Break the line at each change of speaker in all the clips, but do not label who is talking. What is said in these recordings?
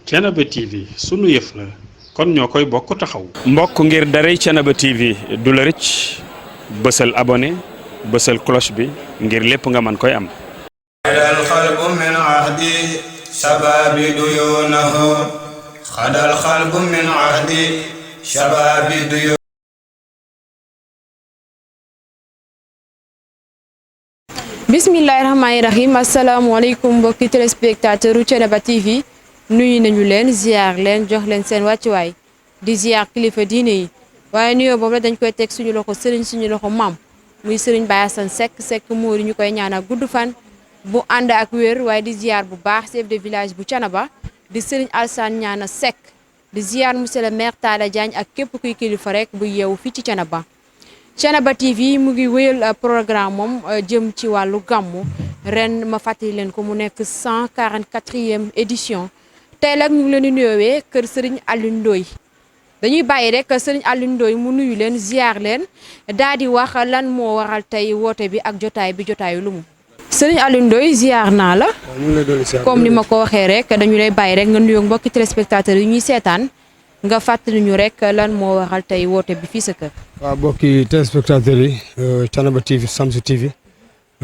Thiénaba TV sunu yëf la kon ñoo koy bokk taxaw.
mbokk ngir daray Thiénaba TV du la rëcc bësal abonné bësal cloche bi ngir lépp nga mën koy am.
xadal xalbu min ahdi shababi duyunahu xadal xalbu min ahdi shababi duyunahu.
bismillahi rahmaani rahim asalaamaaleykum mbokki téléspectateur u Thiénaba TV nuyu nañu leen ziar leen jox leen seen wàccuwaay di ziar kilifa diine yi waaye nuyoo boobu la dañ koy teg suñu loxo sëriñ suñu loxo maam muy sëriñ Baye Assane Seck Moori ñu koy ñaanal gudd fan bu ànd ak wér waaye di ziar bu baax chef de village bu Thiénaba di sëriñ Alsane ñaana Seck di ziar monsieur le maire Talla Diagne ak képp kuy kilifa rek bu yeewu fii ci Thiénaba. Thiénaba TV mu ngi wéyal programme moom jëm ci wàllu gàmmu ren ma fàttali leen ko mu nekk 144e édition tey nag ñu ngi leen di nuyoowee kër Serigne Alioune Ndoye dañuy bàyyi rek Serigne Alioune Ndoye mu nuyu leen ziar leen daal di wax lan moo waral tey woote bi ak jotaay bi jotaayu lu mu. Serigne Alioune Ndoye ziar naa la. comme ni ma ko waxee rek dañu lay bàyyi rek nga nuyoo mbokki téléspectateurs yi ñuy seetaan nga fàttali ñu rek lan moo waral tey woote bi fii sa kër.
waaw mbokki téléspectateurs yi Thiénaba TV Shamsu TV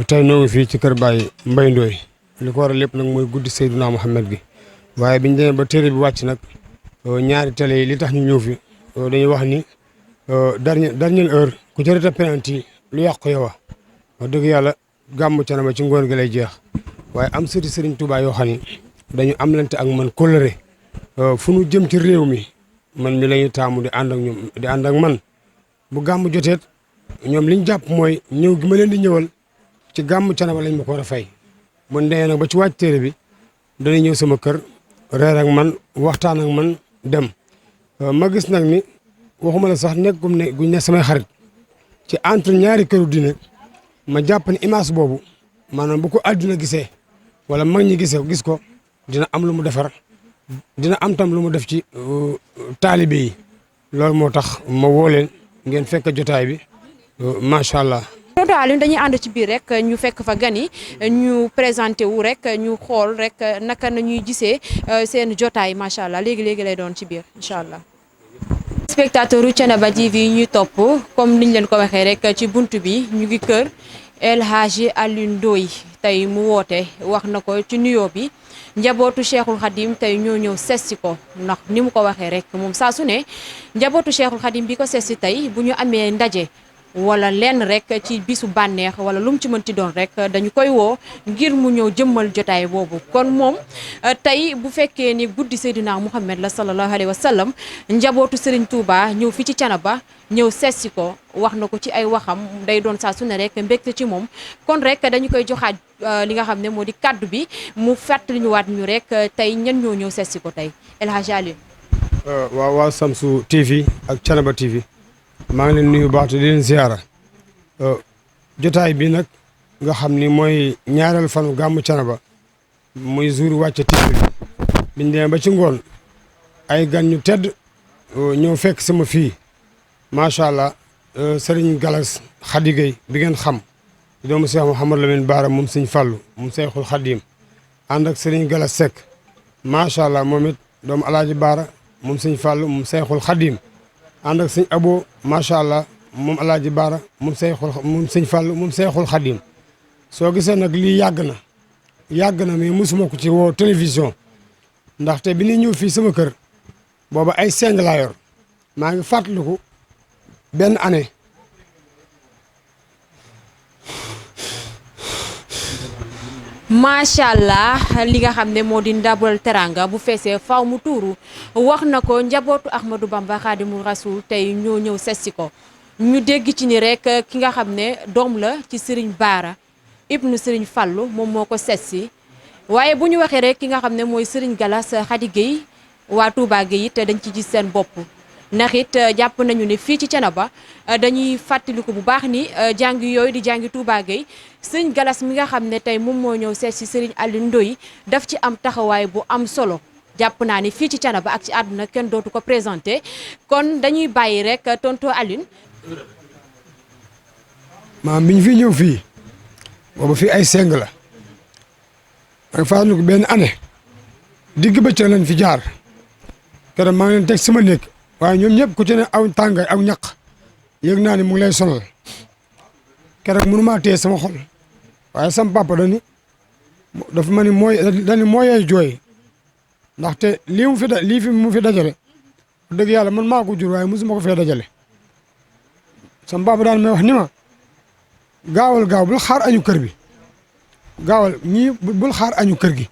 tey ñoo ngi fii ci kër Baye Mbaye Ndoye li ko waral lépp nag mooy guddi Seydina Mouhamed gi waaye biñ demee ba téere bi wàcc nag ñaari télé yi li tax ñu ñëw fi dañuy wax ni dernière heure ku ci rete penalty lu yàq yow wax dëgg yàlla gàmmu Thiénaba ci ngoon gi lay jeex waaye am sëti Serigne Touba yoo xam ni dañu am lante ak man kóllëre fu nu jëm ci réew mi man mi la ñu taamu di ànd ak ñoom di ànd ak man bu gàmm joteet ñoom li ñu jàpp mooy ñëw gi ma leen di ñëwal ci gàmm Thiénaba lañ ma ko war a fay bu ndee nag ba ci wàcc téere bi dañuy ñëw sama kër reer ak man waxtaan ak man dem ma gis nag ni waxuma la sax nekk gum ne guñ ne samay xarit ci entre ñaari këru diine ma jàpp ne image boobu maanaam bu ko àdduna gisee wala mag ñi gisee gis ko dina am lu mu defar dina am tam lu mu def ci taalibe yi loolu moo tax ma woo leen ngeen fekk jotaay bi macha allah.
total dañuy ànd ci biir rek ñu fekk fa gan yi ñu présenté wu rek ñu xool rek naka na ñuy gisee seen jotaay macha allah léegi lay doon ci biir incha allah. spectateur u Thiénaba TV yi ñuy topp comme niñ leen ko waxee rek ci buntu bi ñu ngi kër El Hadji Alioune Ndoye tey mu woote wax na ko ci nuyoo bi. njabootu Cheikhul Khadim tey ñoo ñëw sessi ko ndax ni mu ko waxee rek moom saa su ne njabootu Cheikhul Khadim bi ko sessi tey bu ñu amee ndaje wala lenn rek ci bisu bànneex wala lu mu ci mënti doon rek dañu koy woo ngir mu ñëw jëmmal jotaay boobu kon moom tey bu fekkee ni guddi Seydina Mouhamed la sallallahu alayhi wa sallam njabootu Serigne Touba ñëw fi ci Thiénaba ñëw sessi ko wax na ko ci ay waxam day doon saa su ne rek mbégte ci moom kon rek dañu koy joxaat li nga xam ne moo di kaddu bi mu fàttali ñu waat ñu rek tey ñan ñoo ñëw sessi ko tey El Hadji Alioune.
waaw Shamsu TV ak Thiénaba TV maa ngi leen nuyu baax te di leen ziara jotaay bi nag nga xam ni mooy ñaareel fanu gàmmu Thiénaba muy jour wàcce titre bi biñ demee ba ci ngoon ay gan ñu tedd ñëw fekk sama fii macha allah Serigne Galas Khady Gueye bi ngeen xam doomu Cheikh Mouhamadou Lamine Bara moom Serigne Fallou moom Cheikhul Khadim ànd ak Serigne Galas Seck macha allah moom it doomu Alaaji Bara moom Serigne Fallou moom Cheikhul Khadim ànd ak Serigne Abo macha allah moom Alaaji Bara moom Serigne Fallou moom Cheikhul Khadim soo gisee nag lii yàgg na mais mosuma ko ci woo télévision ndaxte bi ñuy ñëw fii sama kër booba ay seng laa yor maa ngi fàttaliku benn année
macha allah li nga xam ne moo di ndabal teranga bu feesee faw mu tuuru wax na ko njabootu Ahmadou Bamba Khadimou Rasoul tey ñoo ñëw sessi ko ñu dégg ci ni rek ki nga xam ne doom la ci Serigne Bara ibnu Serigne Fallou moom moo ko sessi waaye bu ñu waxee rek ki nga xam ne mooy Serigne Galas Khady Gueye waa Touba Gueye it dañ ci gis seen bopp ndax it jàpp nañu ne fii ci Thiénaba dañuy fàttaliku bu baax ni jàngi yooyu di jàngi Touba Gueye Serigne Galas mi nga xam ne tey moom moo ñëw seet si Serigne Alioune Ndoye daf ci am taxawaay bu am solo jàpp naa ni fii ci Thiénaba ak ci àdduna kenn dootu ko présenté kon dañuy bàyyi rek tonton Alioune.
maam bi ñu fi ñëw fii boobu fii ay seng la ak fàttaliku benn année digg bëccëg lañ fi jaar keroog maa ngi leen teg sama néeg waaye ñoom ñëpp ku ci ne aw tàngaay aw ñaq yëg naa ni mu ngi lay sonal keroog mënu maa téye sama xol waaye sama papa dafa ma ni mooy jooy ndaxte lii mu fi dajale dëgg yàlla man maa ko jur waaye mosuma ko fee dajale sama papa daan may wax ni ma gaaw bul xaar añu kër bi bul xaar añu kër gi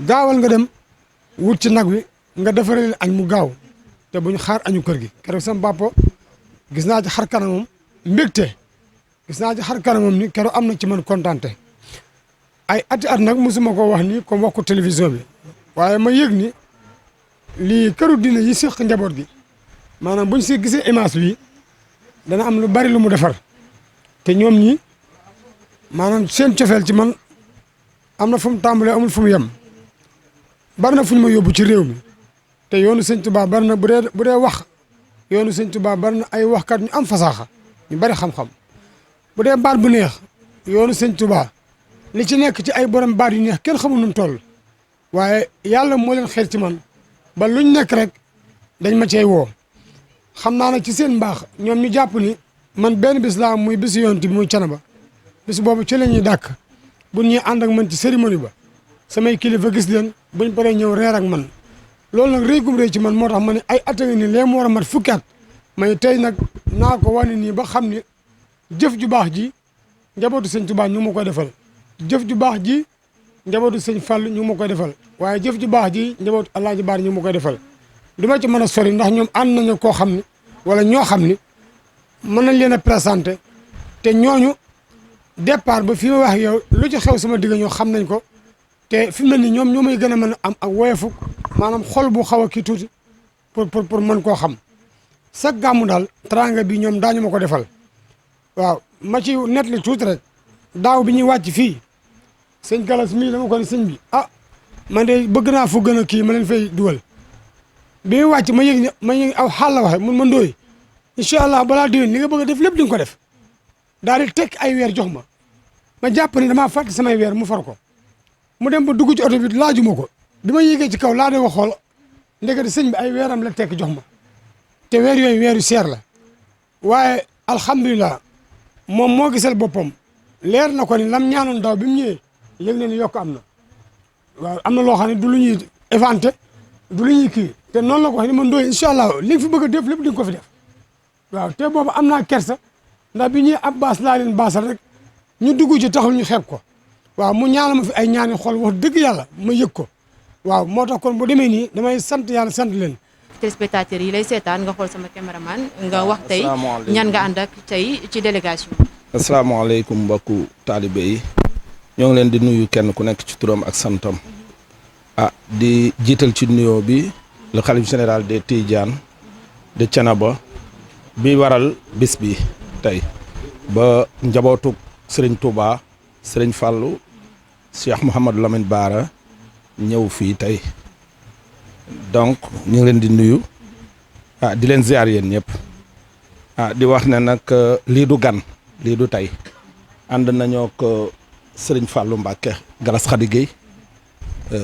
gaawal nga dem wut ci nag wi nga defaree leen añ mu gaaw te buñ xaar añu kër gi keroog sama papa gis naa ci xar kanamam mbégte gis naa ci xar kanamam ni keroog am na ci man kontaante ay ati at nag mosuma ko wax ni comme wax ko télévision bi waaye ma yëg ni lii këru diine yi séq njaboot gi maanaam buñ si gisee image bi dana am lu bari lu mu defar te ñoom ñi maanaam seen cofeel ci man am na fu mu tàmbalee amul fu mu yem bari na fu ñu ma yóbbu ci réew mi te yoonu sëñ Tuubaa bari na bu dee wax yoonu sëñ Tuubaa bari na ay waxkat ñu am fasaaxa ñu bari xam-xam bu dee baat bu neex yoonu sëñ Tuubaa li ci nekk ci ay borom baat yu neex kenn xamul nu mu toll waaye yàlla moo leen xeer ci man ba luñ nekk rek dañ ma cey woo xam naa nag ci seen mbaax ñoom ñu jàpp ni man benn bis laa muy bisu yonent bi muy Thiénaba bis boobu ci la ñuy dàkk bu ñuy ànd ak man ci cérémonie ba samay kilifa gis leen buñ paree ñëw reer ak man loolu nag rëy gum rëy ci man moo tax ma ne ay at a ngi nii lee mu war a mat fukki at may tey nag naa ko wane nii ba xam ni jëf ju baax ji njabootu sëñ Tuubaa ñu ma koy defal jëf ju baax ji njabootu sëñ Fall ñu ma koy defal waaye jëf ju baax ji njabootu Alaaji Baar ñu ma koy defal du ma ci mën a sori ndax ñoom ànd nañu koo xam ni wala ñoo xam ni mën nañ leen a présenté te ñooñu départ ba fi ma wax yow lu ci xew sama digg ñoo xam nañ ko te fi mu ne nii ñoom ñoo may gën a mën a am ak woyofu maanaam xol bu xaw a kii tuuti pour mën koo xam sa gàmmu daal teranga bi ñoom daañu ma ko defal waaw ma ci net li tuuti rek daaw bi ñuy wàcc fii sëñ Galas mii dama ko ne sëñ bi man de bëgg naa fu gën a kii ma leen fay dugal bi muy wàcc ma yëg aw xaal la waxe mun ma ndooy incha allah balaa déwén li nga bëgg a def lépp di nga ko def daal di tekk ay weer jox ma jàpp ni damaa fàtte samay weer mu far ko mu dem ba dugg ci oto bi laajuma ko bi ma yéegee ci kaw laa de ko xool ndekete sëñ bi ay weeram la tekk jox ma te weer yooyu weeru seer la waaye alhamdulilah moom moo gisal boppam leer na ko ni lam ñaanoon daaw bi mu ñëwee yëg na ni yokk am na waaw am na loo xam ne du lu ñuy éventé du lu ñuy kii te noonu la ko wax ni man ndooy incha allah li nga fi bëgg a def lépp di nga ko fi def waaw te boobu am naa kersa ndax bi ñuy ab baas laa leen baasal rek ñu dugg ci taxul ñu xeeb ko waaw mu ñaanal ma fi ay ñaani xol wax dëgg yàlla ma yëg ko waaw moo tax kon bu demee nii damay sant yàlla sant leen.
téléspectateurs yi lay seetaan nga xool sama caméraman nga wax tey ñan nga ànd ak tey ci délégation.
asalaamaaleykum mbokku taalibe yi ñoo ngi leen di nuyu kenn ku nekk ci turam ak santam di jiital ci nuyoo bi le khalife général des Tidianes de Thiénaba bi waral bis bi tey ba njabootu Serigne Touba Serigne Fallou Cheikh Mouhamadou Lamine Bara ñëw fii tey donc ñu ngi leen di nuyu di leen ziar yéen ñëpp di wax ne nag lii du gan lii du tey ànd nañoo ko Serigne Fallou Mbacké Galas Khady Gueye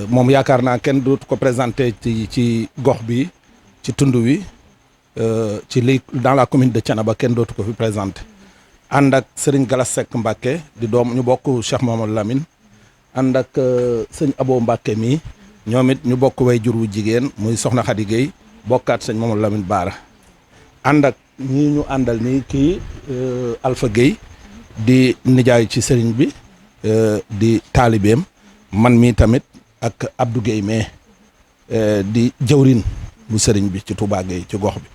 moom yaakaar naa kenn dootu ko présenté ci gox bi ci tund wi ci li dans la commune de Thiénaba kenn dootu ko fi présenté ànd ak Serigne Galas Seck Mbacké di doom ñu bokk Cheikh Mamadou Lamine ànd ak sëñ Abo Mbacké mi ñoom it ñu bokk way jur wu jigéen muy Soxna Khady Gueye bokkaat sëñ Mamadou Lamine Bara ànd ak ñii ñu àndal nii kii Alpha Gueye di nijaay ci Serigne bi di taalibeem man mii tamit ak Abdou Gueye mais di jëwrin bu Serigne bi ci Touba Gueye ci gox bi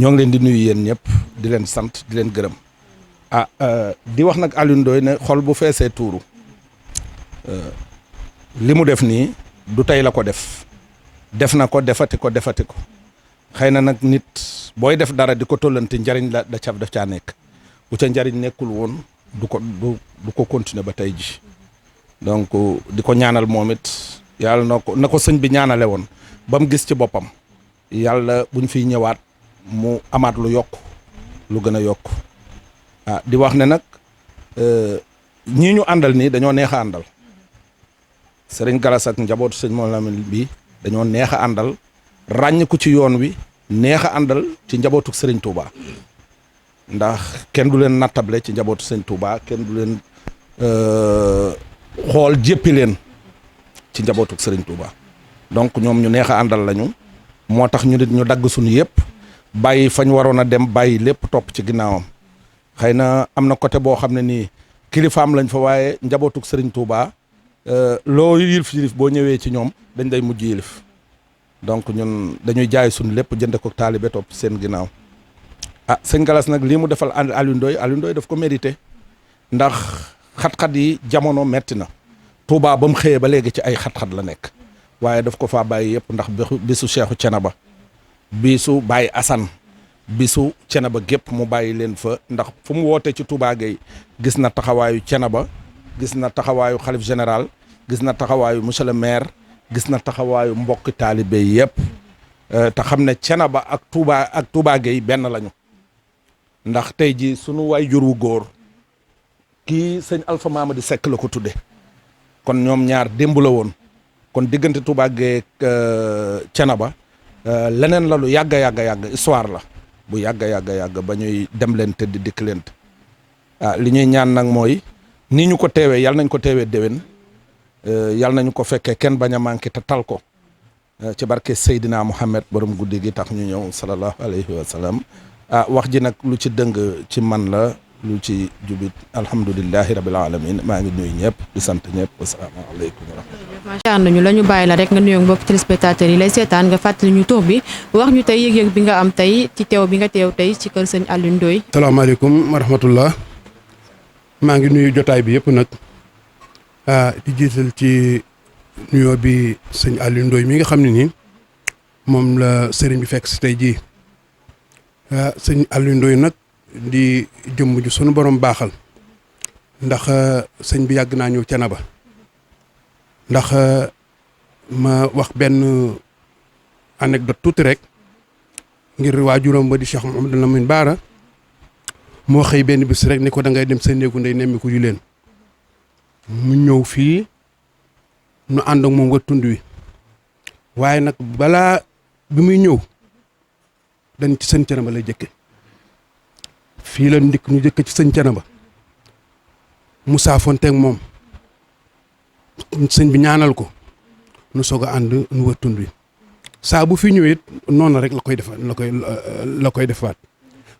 ñoo ngi leen di nuyu yéen ñëpp di leen sant di leen gërëm di wax nag Alioune Ndoye ne xol bu feesee tuuru li mu def nii du tey la ko def na ko defati ko xëy na nag nit booy def dara di ko tollante njariñ la daf caa nekk bu ca njariñ nekkul woon du ko continuer ba tey ji donc di ko ñaanal moom it yàlla na ko sëñ bi ñaanale woon ba mu gis ci boppam yàlla buñ fiy ñëwaat mu amaat lu yokk lu gën a yokk di wax ne nag ñii ñu àndal nii dañoo neex a àndal sëriñ Galas ak njabootu sëñ Mor Lamine bi dañoo neex a àndal ràññ ko ci yoon wi neex a àndal ci njabootu sëriñ Touba ndax kenn du leen nattable ci njabootu sëñ Touba kenn du leen xool jéppi leen ci njabootu sëriñ Touba donc ñoom ñu neex a àndal lañu moo tax ñu nit ñu dagg suñu yëpp bàyyi fañ waroon a dem bàyyi lépp topp ci ginnaawam xëy na am na côté boo xam ne nii kilifaam lañ fa waaye njabootu sëriñ Touba loo yilif boo ñëwee ci ñoom dañ day mujj yilif donc ñun dañuy jaay suñu lépp jënde ko taalibe topp seen ginnaaw ah sëñ Galas nag lii mu defal Aliou Ndoye daf ko mérité ndax xat-xat yi jamono metti na Touba ba mu xëyee ba léegi ci ay xat-xat la nekk waaye daf ko faa bàyyi yëpp ndax bisu Cheikhu Thiénaba bisu Baye Assane bisu Thiénaba gépp mu bàyyi leen fa ndax fu mu wootee ci Touba Gueye gis na taxawaayu Thiénaba gis na taxawaayu xalif général gis na taxawaayu monsieur le maire gis na taxawaayu mbokki taalibe yëpp te xam ne Thiénaba ak Touba Gueye benn lañu ndax tey ji sunu waajur wu góor kii sëñ Alpha Mamadi Seck la ko tudde kon ñoom ñaar démb la woon kon diggante Touba Gueye ak Thiénaba leneen la lu yàgg histoire la bu yàgg ba ñuy dem leen te di dikk leen li ñuy ñaan nag mooy ni ñu ko teewee yal nañ ko teewee déwén yal nañu ko fekkee kenn bañ a manqué te tal ko ci barke Seydina Muhammad borom guddi gi tax ñu ñëw sallallahu alayhi wa sallam wax ji nag lu ci dëng ci man la lu ci jubit alhamdulillahi rabbil alamin maa ngi nuyu ñëpp di sant ñëpp asalaamaaleykum wa rahmatulah.
macha allah ñu la ñu bàyyi la rek nga nuyoo mbokk téléspectateurs yi lay seetaan nga fàttali ñu tur bi wax ñu tey yëg-yëg bi nga am tey ci teew bi nga teew tey ci kër sëñ Aliou Ndoye.
salaamaaleykum wa rahmatullah maa ngi nuyu jotaay bi yëpp nag di jiital ci nuyoo bi sëñ Aliou Ndoye mi nga xam ne nii moom la sëriñ bi fekk si tey jii sëñ Aliou Ndoye nag di jëmm ju sunu borom baaxal ndax sëñ bi yàgg naa ñëw Thiénaba ndax ma wax benn anecdote tuuti rek ngir waajuram ba di Cheikh Mouhamadou Lamine Bara moo xëy benn bis rek ni ko da ngay dem sa néegu ndey nemmiku yu leen mu ñëw fii nu ànd ak moom nga tund wi waaye nag balaa bi muy ñëw dañ ci sëñ Thiénaba lay jëkke fii la ndikk ñu jëkk ci sëñ Thiénaba mu saafonteeg moom sëñ bi ñaanal ko nu soog a ànd nu wër tund wi saa bu fi ñëwee noonu rek la koy defaat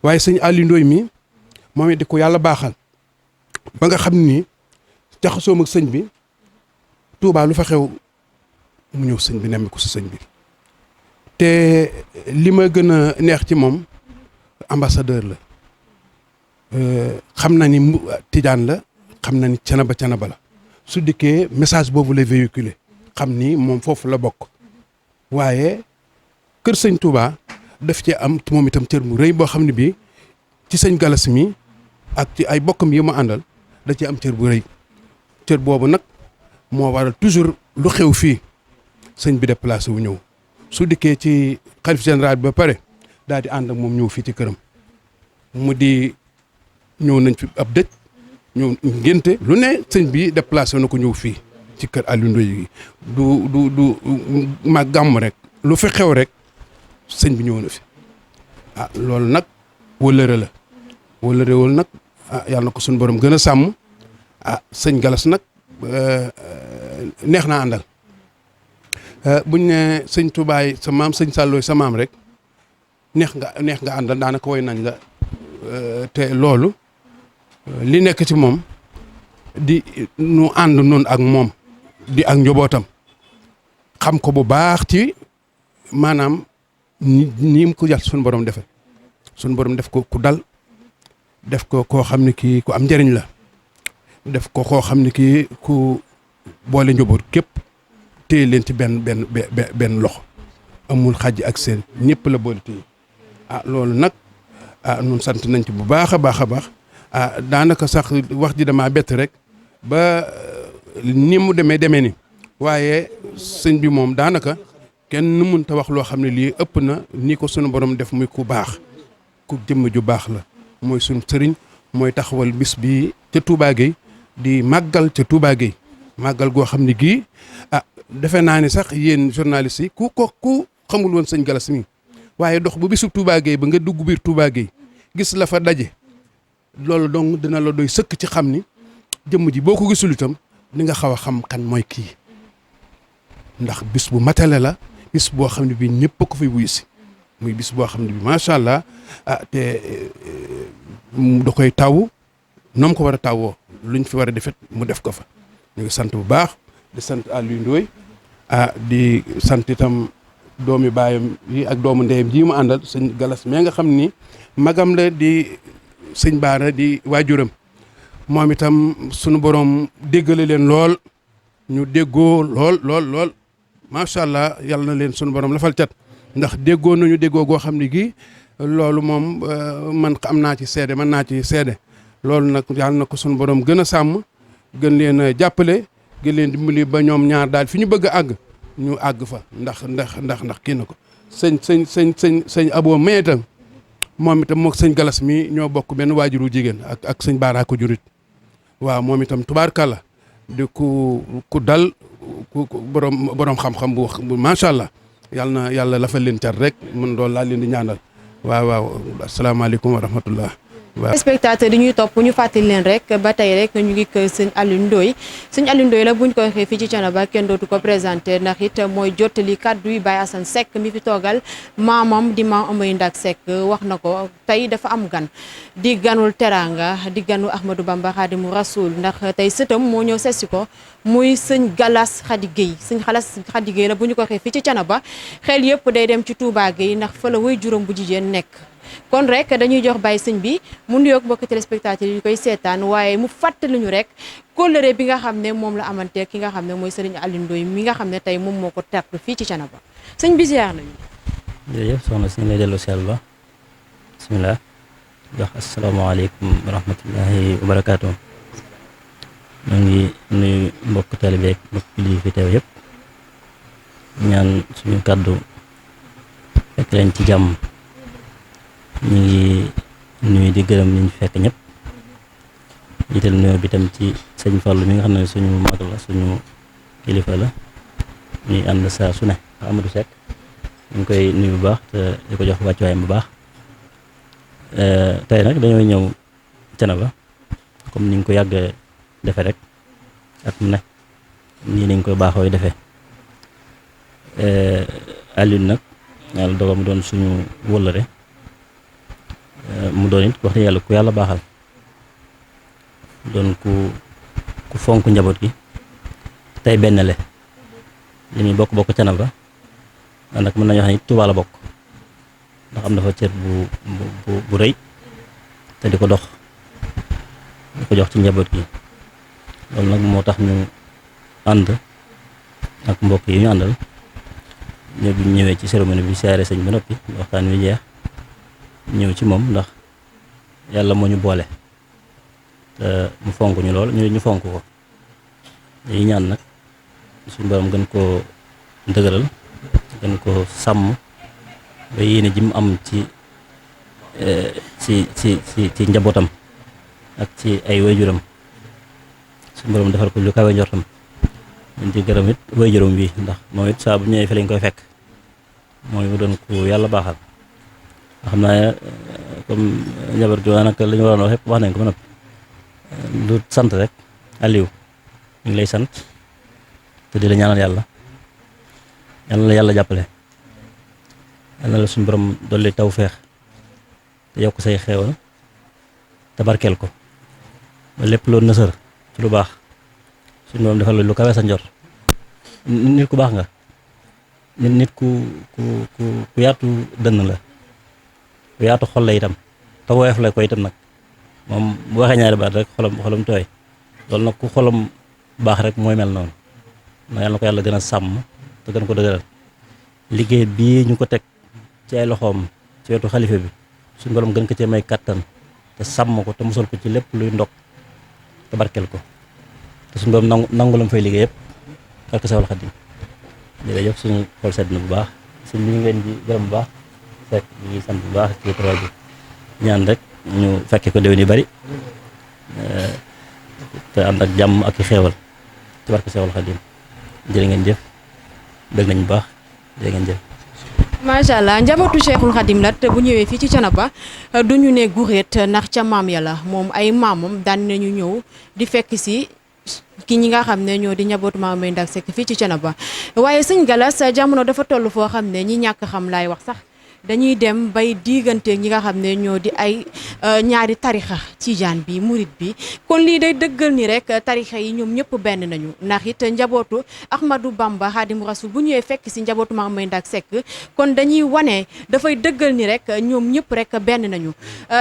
waaye sëñ Aliou Ndoye mi moom it di ko yàlla baaxal ba nga xam ni jaxasoom ak sëñ bi Touba lu fa xew mu ñëw sëñ bi nemmi ko si sëñ bi te li ma gën a neex ci moom ambassadeur la xam na ni tijaan la xam na ni Thiénaba la su dikkee message boobu lay véhiculer xam ni moom foofu la bokk waaye kër sëñ Touba daf ci am moom itam cër mu rëy boo xam ne bii ci sëñ Galas mi ak ci ay bokkam yi ma àndal da ci am cër bu rëy cër boobu nag moo waral toujours lu xew fii sëñ bi déplacé wu ñëw su dikkee ci xalif général bi ba pare daal di ànd ak moom ñëw fii ci këram mu di ñëw nañ fi ab dëj ñëw ngénte lu ne sëñ bi déplacé na ko ñëw fii ci kër Aliou Ndoye yi du ma gàmm rek lu fi xew rek sëñ bi ñëw na fi loolu nag wëllëre la wëllërewul nag yàlla na ko suñu borom gën a sàmm sëñ Galas nag neex naa àndal buñ ne sëñ Toubaay sa maam sëñ Sàllooy sa maam rek neex nga àndal daanaka woy nañ la te loolu li nekk ci moom di nu ànd noonu ak moom di ak njobootam xam ko bu baax ci maanaam ni mu ko yàlla suñu borom defe suñu borom def ko ku dal def ko koo xam ne kii ku am njëriñ la def ko koo xam ne kii ku boole njaboot képp téye leen ci benn loxo amul xàjj ak seen ñëpp la boole téye loolu nag ñun sant nañ ci bu baax a baax a baax daanaka sax wax ji damaa bett rek ba ni mu demee ni waaye sëñ bi moom daanaka kenn mënut a wax loo xam ne lii ëpp na ni ko sunu borom def muy ku baax ku jëmm ju baax la mooy sunu sëriñ mooy taxawal bis bi ca Touba Gueye di màggal ca Touba Gueye màggal goo xam ne gii defe naa ni sax yéen journalistes yi ku xamul woon sëñ Galas mi waaye dox bu bisu Touba Gueye ba nga dugg biir Touba Gueye gis la fa daje loolu donc dina la doy sëkk ci xam ni jëmm ji boo ko gisul itam di nga xaw a xam kan mooy kii ndax bis bu matale la bis boo xam ne bii ñëpp a ko fay wuyu si muy bis boo xam ne bii macha allah te da koy taw noom ko war a tawoo luñ fi war a defet mu def ko fa ñu ngi sant bu baax di sant Aliou Ndoye di sant itam doomi baayam yi ak doomu ndeyam ji mu àndal sëñ Galas mais nga xam ni magam la di sëñ Baara di waajuram moom itam sunu borom déggale leen lool ñu déggoo lool macha allah yàlla na leen sunu borom lafal cat ndax déggoo nañu déggoo goo xam ne gii loolu moom man am naa ci seede mën naa ci seede loolu nag yàlla na ko sunu borom gën a sàmm gën leen a jàppale gën leen dimbali ba ñoom ñaar daal fi ñu bëgg a àgg ñu àgg fa ndax kii na ko sëñ Abo mais itam moom itam moog sëñ Galas mi ñoo bokk benn waajuru jigéen ak sëñ Baara ko jurit waaw moom itam tubaarkàlla di ku dal ku borom xam-xam bu macha allah yàlla lafal leen cat rek mun doon laa leen di ñaanal waaw asalaamaaleykum wa rahmatullah.
spectateur yi ñuy topp ñu fàttali leen rek ba tey rek ñu ngi kër sëñ Aliou Ndoye sëñ Aliou Ndoye la buñ ko waxee fii ci Thiénaba kenn dootu ko présenté ndax it mooy jottali kàddu yi Baye Assane Seck mi fi toogal maamam di maam Amary Ndak Seck wax na ko tey dafa am gan di ganul teraanga di ganu Ahmadou Bamba Khadimu Rasoul ndax tey sëtam moo ñëw sessi ko muy sëñ Galas Khady Gueye sëñ Galas Khady Gueye la bu ñu ko waxee fii ci Thiénaba xel yëpp day dem ci Touba Gueye ndax fa la way juróom bu jigéen nekk kon rek dañuy jox Baye sëñ bi mu nuyoog mbokki téléspectateurs yi koy seetaan waaye mu fàttali ñu rek kóllëre bi nga xam ne moom la amante ki nga xam ne mooy sëriñ Aliou Ndoye mi nga xam ne tey moom moo ko tertu fii ci Thiénaba sëñ bi ziar nañu.
jërëjëf soxna si ñu lay dellu seel ba bisimilah jox asalaamaaleykum wa rahmatullahi wa barakaatu. ñu ngi nuyu mbokk taalibe ak mbokk jullit fi teew yëpp ñaan suñu kàddu fekk leen ci jàmm. ñu ngi nuyu di gërëm ñu fekk ñëpp jiital nuyoo bi tam ci sëñ Fallou mi nga xam ne suñu mag la suñu kilifa la ñuy ànd saa su ne Amadou Seck ñu ngi koy nuyu bu baax te di ko jox wàccuwaayam bu baax tey nag dañoo ñëw Thiénaba comme ni ñu ko yàgg defe rek at mu ne nii lañ koy baaxooy defee Aliou nag yàlla dogal mu doon suñu wëllëre mu doon it wax dëgg yàlla ku yàlla baaxal doon ku fonk njaboot gi tey benn le li muy bokk Thiénaba nag mën nañu wax ne Touba la bokk ndax am na fa cër bu rëy te di ko dox di ko jox ci njaboot gi loolu nag moo tax ñu ànd ak mbokk yi ñu àndal ñoo bi ñëwee ci cérémonie bi siyaare sëñ ba noppi waxtaan wi jeex ñëw ci moom ndax yàlla moo ñu boole te mu fonk ñu lool ñu fonk ko dañuy ñaan nag suñu borom gën koo dëgëral gën ko sàmm ba yéene ji mu am ci njabootam ak ci ay waajuram suñu borom defal ko lu kawe njortam ñu ci gërëm it waajuram bi ndax moom it saa bu ñëwee fi lañ koy fekk mooy mu doon ku yàlla baaxal xam naa comme njaboot gi daanaka li ñu waroon wax yëpp wax nañ ko ba noppi lu sant rek Aliou ñu ngi lay sant te di la ñaanal yàlla la yàlla jàppale yal na la suñu borom dolli tawfeex te yokk say xeewal te barkeel ko ba lépp loo nësër ci lu baax suñu borom defal lu kawe sa njor nit ku baax nga nit ku yaatu dënn la ku yaatu xol la itam te woyof la ko itam nag moom bu waxee ñaari baat rek xolam tooy loolu nag ku xolam baax rek mooy mel noonu na yàlla na ko yàlla gën a sàmm te gën ko dëgëral liggéey bii ñu ko teg ci ay loxoom ci wetu xalifa bi suñu borom gën ko cee may kattan te sàmm ko te musal ko ci lépp luy ndog te barkel ko te suñu borom nangu la mu fay liggéey yëpp barke Sawal Xadim jërëjëf suñu xol sedd na bu baax suñ bi ñu ngi leen di gërëm bu baax fekk ñu ngi sant bu baax ci rajo bi ñaan rek ñu fekke ko déwén yu bari te ànd ak jàmm ak i xeewal ci barke Seexul Xadim jërë ngeen jëf bëgg nañ bu baax jërë ngeen jëf.
macha allah njabootu Cheikhul Khadim la te bu ñëwee fii ci Thiénaba du ñu ne guréet ndax ca maam ya la moom ay maamam daan nañu ñëw di fekk si ki ñi nga xam ne ñoo di njabootu Mame Mbaye Ndack Seck fii ci Thiénaba waaye sëñ Galas jamono dafa toll foo xam ne ñi ñàkk xam laay wax sax dañuy dem bay diggante ñi nga xam ne ñoo di ay ñaari tarixa tijaan bi murit bi kon lii day dëggal ni rek tarixa yi ñoom ñëpp benn nañu ndax it njabootu Ahmadou Bamba Xaadimu Rasul bu ñëwee fekk si njabootu Mame Mbaye Ndack Seck kon dañuy wane dafay dëggal ni rek ñoom ñëpp rek benn nañu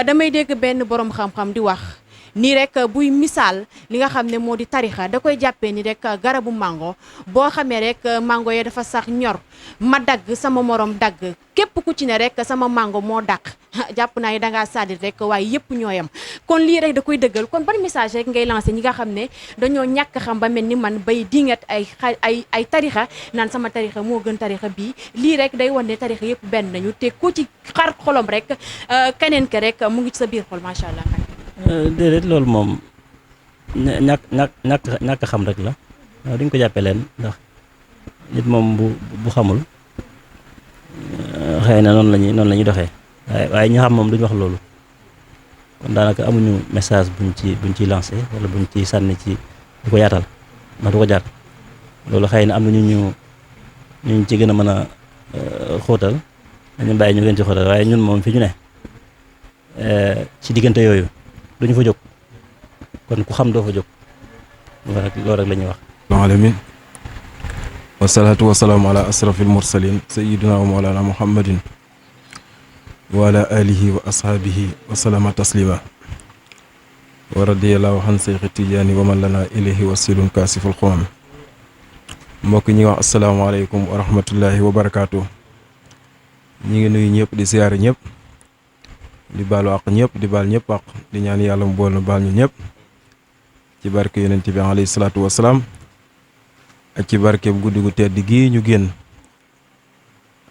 damay dégg benn borom xam-xam di wax nii rek buy misaal li nga xam ne moo di tarixa da koy jàppee ni rek garabu mango boo xamee rek mango ya dafa sax ñor ma dagg sama morom dagg képp ku ci ne rek sama mango moo dàq jàpp naa ni dangaa sadit rek waaye yëpp ñoo yam kon lii rek da koy dëggal kon ban message rek ngay lancé ñi nga xam ne dañoo ñàkk xam ba mel ni man bay dingat ay tarixa naan sama tarixa moo gën tarixa bii lii rek day wane ne tarixa yëpp benn nañu te ku ci xar xolom rek keneen ke rek mu ngi ci sa biir xol macha allah.
déedéet loolu moom ñàkk xam rek la waaw duñ ko jàppee leen ndax nit moom bu xamul xëy na noonu la ñuy doxee waaye ñu xam moom duñ wax loolu kon daanaka amuñu message buñ ciy lancé wala buñ ciy sànni ci du ko yaatal ndax du ko jaar loolu xëy na am na ñu ci gën a mën a xóotal dañu bàyyi ñu gën ci xóotal waaye ñun moom fi ñu ne ci diggante yooyu duñu fa jóg kon ku xam doo fa jóg loolu rek la ñuy wax.
alamin wasalaatu wasalaamu ala asrafil mursalin sayidina wa mawlana muhammadin wa ala alihi wa ashaabihi wa salama taslima wa radiyallahu an seyxi tijaani wa man lana ilayhi wasilun kaasiful xumam mbokk ñi wax asalaamaaleykum wa rahmatullahi wa barakaatu ñi ngi nuyu ñëpp di siyaare ñëpp di baalu àq ñëpp di baal ñëpp àq di ñaan yàlla mu bool na baal ñu ñëpp ci barke yonent bi alayhi salaatu wasalaam ak ci barkeeb guddi gu tedd gii ñu génn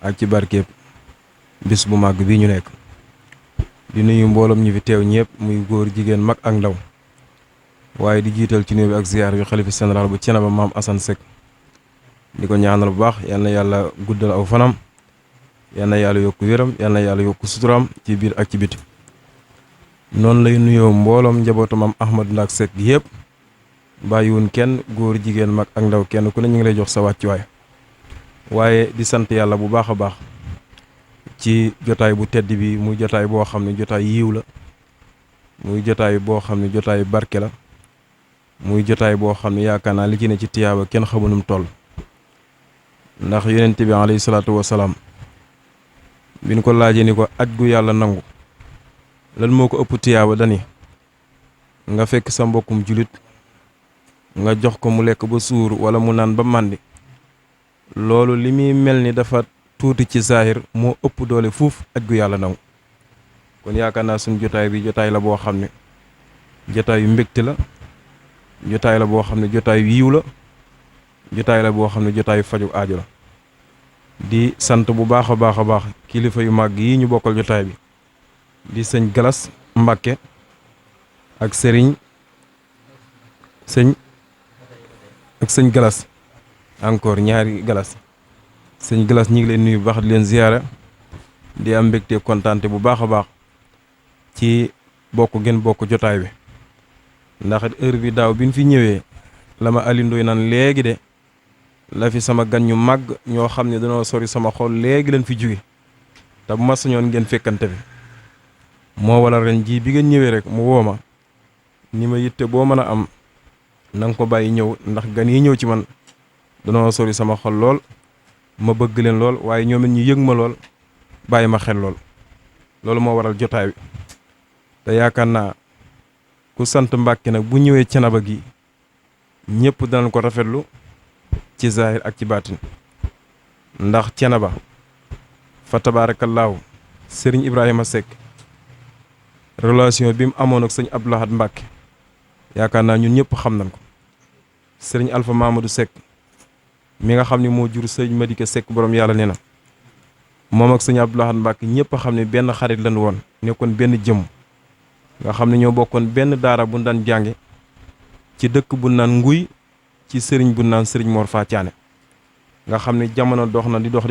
ak ci barkeeb bis bu màgg bii ñu nekk di nuyu mbooloom ñi fi teew ñëpp muy góor jigéen mag ak ndaw waaye di jiital ci nuyu bi ak ziyaar bi xalifa général bu Thiénaba maam Assane Seck di ko ñaanal bu baax yal na yàlla guddal aw fanam yal na yàlla yokku wéram yal na yàlla yokku suturaam ci biir ak ci biti noonu lay nuyoo mbooloom njabootu maam Ahmadou Ndack Seck gi yëpp bàyyiwun kenn góor jigéen mag ak ndaw kenn ku ne ñu ngi lay jox sa wàccuwaay waaye di sant yàlla bu baax a baax ci jotaay bu tedd bi muy jotaay boo xam ne jotaay yiiw la muy jotaay boo xam ne jotaay barke la muy jotaay boo xam ne yaakaar naa li ci ne ci tiyaaba kenn xamunum toll ndax yonent bi alayhi salaatu wasalaam bi ñu ko laajee ni ko aj gu yàlla nangu lan moo ko ëpp tiyaaba dani nga fekk sa mbokkum julit nga jox ko mu lekk ba suur wala mu naan ba màndi loolu li muy mel ni dafa tuuti ci zahir moo ëpp doole fuuf aj gu yàlla nangu kon yaakaar naa suñu jotaay bi jotaay la boo xam ne jotaay yu mbégte la jotaay la boo xam ne jotaay yu yiw la jotaay la boo xam ne jotaay yu faju aajo la di sant bu baax a baax a baax kilifa yu màgg yi ñu bokkal jotaay bi di sëñ Galas Mbàkke ak sëñ Galas encore ñaari Galas sëñ Galas ñi ngi leen nuyu bu baax di leen ziyaara di am mbégte kontaante bu baax a baax ci bokk ngeen bokk jotaay bi ndax heure bi daaw bi ñu fi ñëwee la ma alindooy naan léegi de la fi sama gan ñu màgg ñoo xam ne dañoo sori sama xol léegi leen fi jóge te bu ma sañoon ngeen fekkante fi moo wala ren jii bi ngeen ñëwee rek mu woo ma ni ma yitte boo mën a am na nga ko bàyyi ñëw ndax gan yi ñëw ci man dañoo sori sama xol lool ma bëgg leen lool waaye ñoom it ñu yëg ma lool bàyyi ma xel lool loolu moo waral jotaay bi te yaakaar naa ku sant Mbàkke nag bu ñëwee Thiénaba gi ñëpp danañ ko rafetlu ci zahir ak ci baatin ndax Thiénaba fa tabaarakallaahu sëriñ Ibrahima Seck relation bi mu amoon ak sëñ Abdou Lahad Mbàkke yaakaar naa ñun ñëpp xam nañ ko sëriñ Alpha Mamadou Seck mi nga xam ne moo jur sëriñ Madike Seck borom yàlla nee na moom ak sëñ Abdou Lahad Mbàkke ñëpp xam ne benn xarit lañ woon nekkoon benn jëm nga xam ne ñoo bokkoon benn daara bu daan jànge ci dëkk bu naan nguy ci sëriñ bu naan sëriñ Mor Faa Thiané nga xam ne jamono dox na di dox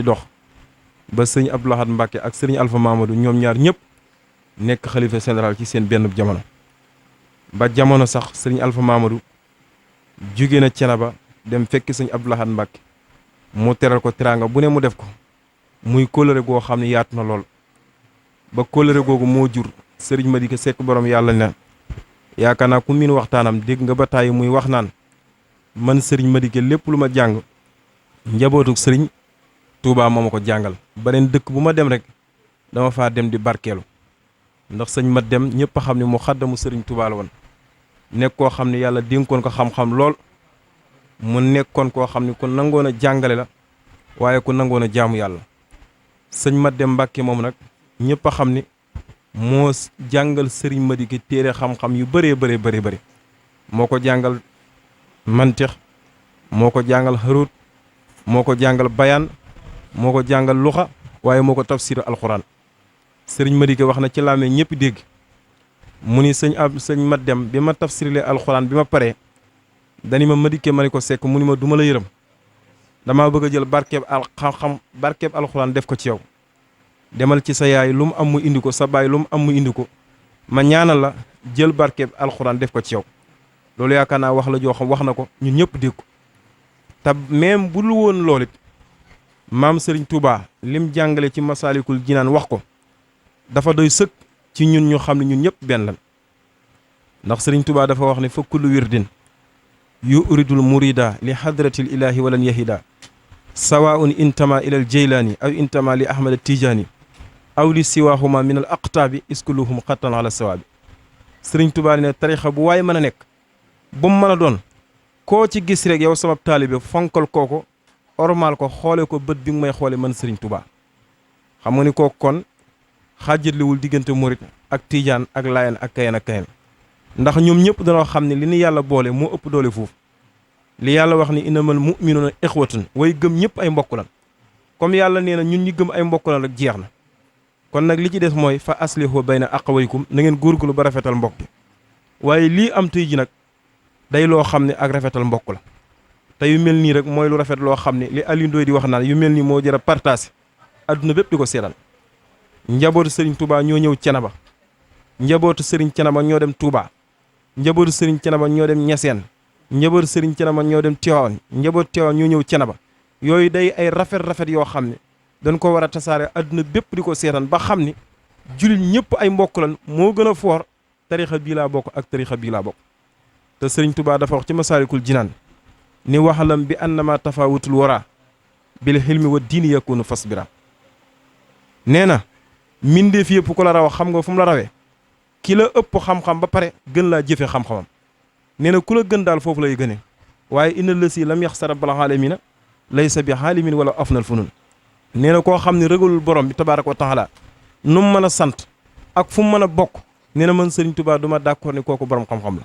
ba sëriñ Abdou Lahad Mbacke ak sëriñ Alpha Mamadou ñoom ñaar ñëpp nekk xalifa général ci seen benn jamono ba jamono sax sëriñ Alpha Mamadou jóge na Thiénaba dem fekki sëriñ Abdou Lahad Mbacke mu teral ko teraanga bu ne mu def ko muy kóllëre goo xam ne yaatu na lool ba kóllëre googu moo jur sëriñ Madické Seck borom yàlla ne yaakaar naa ku miin waxtaanam dégg nga ba tàyyi muy wax naan man sëriñ Madické lépp lu ma jàng njabootuk sëriñ Touba moo ma ko jàngal beneen dëkk bu ma dem rek dama faa dem di barkeelu ndax sëñ ma dem ñëpp a xam ne mu xaddamu sëriñ Touba la woon nekk koo xam ne yàlla dénkoon ko xam-xam lool mu nekkoon koo xam ne ku nangoon a jàngale la waaye ku nangoon a jaamu yàlla sëñ ma dem Mbàkke moom nag ñëpp a xam ni moo jàngal sëriñ Madické téere xam-xam yu bëree bëri moo ko jàngal mantix moo ko jàngal xaruut moo ko jàngal bayaan moo ko jàngal luxa waaye moo ko tafsir alxuraan sëriñ Madické wax na ci laamee ñëpp dégg mu ni sëñ ma dem bi ma tafsirle alxuraan bi ma paree dani ma Madické ma ni ko Seck mu ni ma duma la yërëm damaa bëgg a jël barkeeb alxuraan def ko ci yow demal ci sa yaay lu mu am mu indi ko sa baay lu mu am mu indi ko ma ñaanal la jël barkeeb alxuraan def ko ci yow loolu yaakaar naa wax la joo xam wax na ko ñun ñëpp dégg ko te même bu lu woon loolu it maam Serigne Touba lim jàngale ci Masaalikul Jinaan wax ko dafa doy sëkk ci ñun ñu xam ne ñun ñëpp benn lan ndax Serigne Touba dafa wax ne fa kullu wirdin yu uridul murida li hadratil ilahi walan yahida sawaun intama ila al jeylaani aw intama li ahmad tijaani aw li siwahuma min al aqtaabi iskuluhum xattan ala sawaabi Serigne Touba ne tarixa bu waaye mën a nekk bu mu mën a doon koo ci gis rek yow sama taalibe fonkal kooko ormal ko xoole ko bët bi nga may xoole man Serigne Touba xam nga ni kooku kon xaajatliwul diggante murit ak tijaan ak layen ak kayen ndax ñoom ñëpp danoo xam ne li ni yàlla boole moo ëpp doole foofu li yàlla wax ni innamal mu'minuuna ixwatun way gëm ñëpp ay mbokk lan comme yàlla nee na ñun ñi gëm ay mbokk lan rek jeex na kon nag li ci des mooy fa aslihu bayna aqawaykum na ngeen góorgóorlu ba rafetal mbokk gi waaye lii am tey ji nag day loo xam ne ak rafetal mbokk la te yu mel nii rek mooy lu rafet loo xam ne li Aliou Ndoye di wax naan yu mel nii moo jar a partage adduna bépp di ko seetal njabootu Serigne Touba ñoo ñëw Thiénaba njabootu Serigne Thiénaba ñoo dem Touba njabootu Serigne Thiénaba ñoo dem Niassène njabootu Serigne Thiénaba ñoo dem Tivaouane njabootu Tivaouane ñoo ñëw Thiénaba yooyu day ay rafet yoo xam ne dañ ko war a tasaare adduna bépp di ko seetaan ba xam ni jullit ñëpp ay mbokk lan moo gën a foor tarixa bii laa bokk ak tarixa bii laa bokk te Serigne Touba dafa wax ci Masaalikul Jinaan ni waxalam bi annama tafawutul wara bil xilmi wa diini yakunu fasbira nee na mbindeef yëpp ko la raw xam nga fu mu la rawee ki la ëpp xam-xam ba pare gën laa jëfe xam-xamam nee na ku la gën daal foofu lay gënee waaye inna lësi lam yaxsa rabbal aalamiina laysa bi xaalimin wala afnal funun nee na koo xam ne rëgalul borom bi tabaaraka wa taala nu mu mën a sant ak fu mu mën a bokk nee na man Serigne Touba du ma d'accord ni kooku borom xam-xam la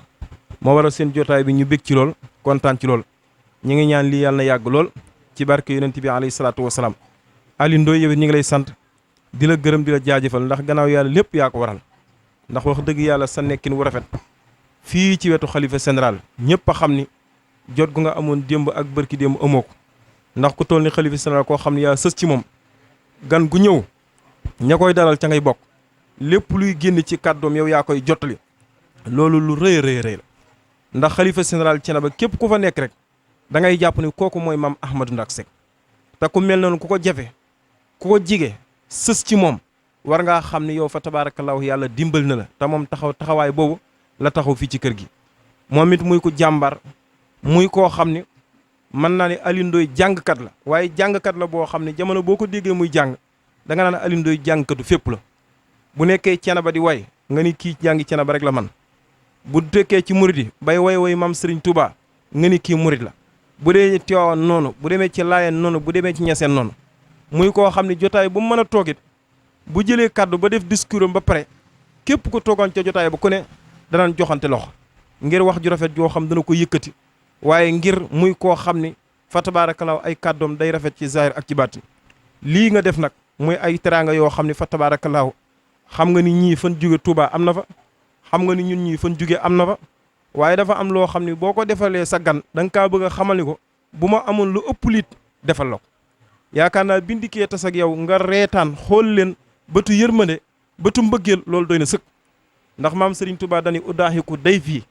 moo waral seen jotaay bi ñu bég ci lool kontaan ci lool ñu ngi ñaan lii yàlla na yàgg lool ci barke yonent bi alayhi salaatu wasalaam Aliou Ndoye yow it ñu ngi lay sant di la gërëm di la jaajëfal ndax gannaaw yàlla lépp yaa ko waral ndax wax dëgg yàlla sa nekkin wu rafet fii ci wetu xalifa général ñëpp a xam ni jot gu nga amoon démb ak bërki démb amoo ko ndax ku toll ni xalifa général koo xam ne yaa sës ci moom gan gu ñëw ña koy dalal ca ngay bokk lépp luy génn ci kàddoom yow yaa koy jottali loolu lu rëy la ndax xalifa général Thiénaba képp ku fa nekk rek da ngay jàpp ni kooku mooy maam Ahmadou Ndack Seck te ku mel noonu ku ko jafe ku ko jige sës ci moom war ngaa xam ne yow fa tabaarakallaahu yàlla dimbal na la te moom taxawaay boobu la taxaw fii ci kër gi moom it muy ko jàmbar muy koo xam ne mën naa ne Aliou Ndoye jàngkat la waaye jàngkat la boo xam ne jamono boo ko déggee muy jàng da nga naan Aliou Ndoye jàngkatu fépp la bu nekkee Thiénaba di way nga ni kii jàngi Thiénaba rek la man bu tekkee ci murid yi bay way maam Serigne Touba nga ni kii murid la bu dee Tiwaawan noonu bu demee ci Laayeen noonu bu demee ci Ñaseen noonu muy koo xam ne jotaay bu mu mën a toogit bu jëlee kàddu ba def discours am ba pare képp ko toogoon ca jotaay ba ku ne danaan joxante loxo ngir wax ju rafet joo xam dana ko yëkkati waaye ngir muy koo xam ni fa tabaarakallaahu ay kàddoom day rafet ci zahir ak ci baatin lii nga def nag muy ay teraanga yoo xam ne fa tabaarakallaahu xam nga ni ñii fan jóge Touba am na fa xam nga ni ñun ñii fan jóge am na fa
waaye dafa am loo xam ni boo ko defalee sa gan da nga kaa bëgg a xamal ni ko bu ma amoon lu ëpp lit defal la ko yaakaar naa bindikee tas ak yow nga reetaan xool leen bëtu yërmande bëtu mbëggeel loolu doy na sëkk ndax maam Serigne Touba dani udaahiku day fii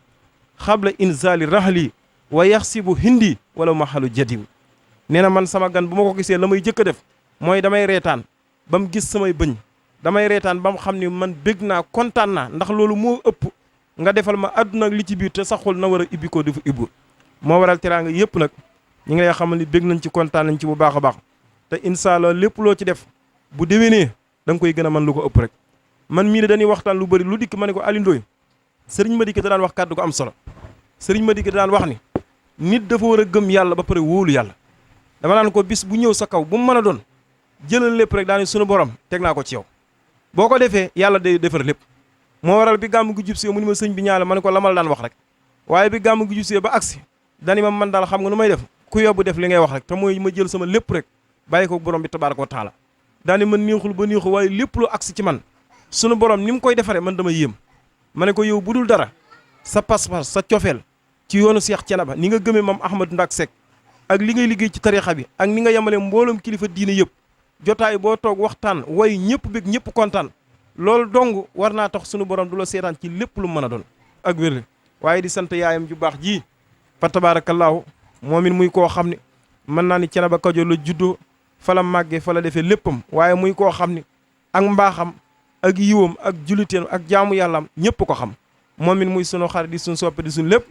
xabla inzali rahli wa yaxsibu hindi wala mahalu jadiw nee na man sama gan bu ma ko gisee la may jëkk a def mooy damay reetaan ba mu gis samay bëñ damay reetaan ba mu xam ni man bég naa kontaan naa ndax loolu moo ëpp nga defal ma àdduna ak li ci biir te sa xol na war a ibbi ko dafa ibbu moo waral teraanga yëpp nag ñi ngi lay xamal ni bég nañ ci kontaan nañ ci bu baax a baax te incha allah lépp loo ci def bu déwénee da nga koy gën a mën lu ko ëpp rek man mii ne dañuy waxtaan lu bëri lu dikk ma ne ko Aliou Ndoye sëriñ Madické da daan wax kàddu ko am solo sëriñ Madické da daan wax ni nit dafa war a gëm yàlla ba pare wóolu yàlla dama naan ko bis bu ñëw sa kaw bu mu mën a doon jëlal lépp rek daani sunu borom teg naa ko ci yow boo ko defee yàlla day defar lépp moo waral bi gàmm gi jub see mu ni ma sëñ bi ñaala ma ne ko la ma la daan wax rek waaye bi gàmm gi jub see ba agsi dani ma man daal xam nga nu may def ku yóbbu def li ngay wax rek te mooy ma jël sama lépp rek bàyyi ko borom bi tabaaraka wa taala daani man neexul ba neexul waaye lépp lu agsi ci man sunu borom ni mu koy defaree man dama yéem ma ne ko yow bu dul dara sa pas-pas sa cofeel ci yoonu Seex Thiénaba ni nga gëmee mam Ahmadou Ndak Seck ak li ngay liggéey ci tarixa bi ak ni nga yemale mbooloom kilifa diine yëpp jotaay boo toog waxtaan way ñëpp bég ñëpp kontaan loolu dong war naa tax sunu borom du la seetaan ci lépp lu mën a doon ak wér waaye di sant yaayam ju baax ji fa tabaarakallaahu moom it muy koo xam ne mën naa ni Thiénaba Kajoor la juddoo fa la màggee fa la defee léppam waaye muy koo xam ne ak mbaaxam ak yiwam ak juliteem ak jaamu yàllaam ñëpp ko xam moom it muy sunu xarit di suñ soppe di suñ lépp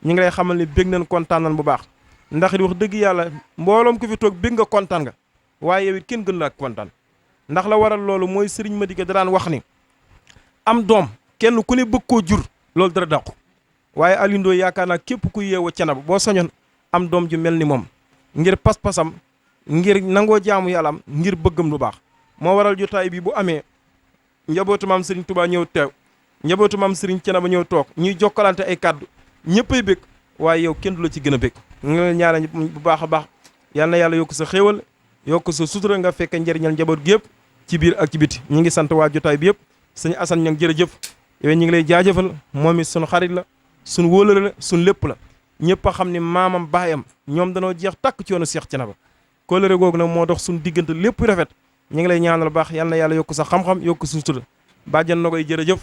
ñu ngi lay xamal ne bég nañ kontaan nañ bu baax ndax it wax dëgg yàlla mbooloom ku fi toog bég nga kontaan nga waaye yow it kenn gën la ak kontaan ndax la waral loolu mooy Serigne Madické da daan wax ni am doom kenn ku ne bëgg koo jur loolu dara dàqu waaye Aliou Ndoye yaakaar naa képp ku yeewoo Thiénaba boo sañoon am doom ju mel ni moom ngir pas-pasam ngir nangoo jaamu yàlla am ngir bëggam lu baax moo waral jotaay bi bu amee njabootu maam Serigne Touba ñëw teew njabootu maam Serigne Thiénaba ñëw toog ñuy jokkalante ay kàddu ñëppay bég waaye yow kenn du la ci gën a bég nga leen ñaanal bu baax a baax yal na yàlla yokk sa xéewal yokk sa sutura nga fekke njëriñal njaboot gi yëpp ci biir ak ci biti ñi ngi sant waa jotaay bi yëpp sëñ Assane ña ngi jërëjëf yow ñi ngi lay jaajëfal moom it sunu xarit la sunu wóolare la sunu lépp la ñëpp a xam ne maamam baayam ñoom danoo jeex tàkk ci yoonu Seex Thiénaba kóolare googu nag moo dox suñu diggante lépp rafet ñi ngi lay ñaanal baax yal na yàlla yokk sa xam-xam yokk sa sutura bàjjan na koy jërëjëf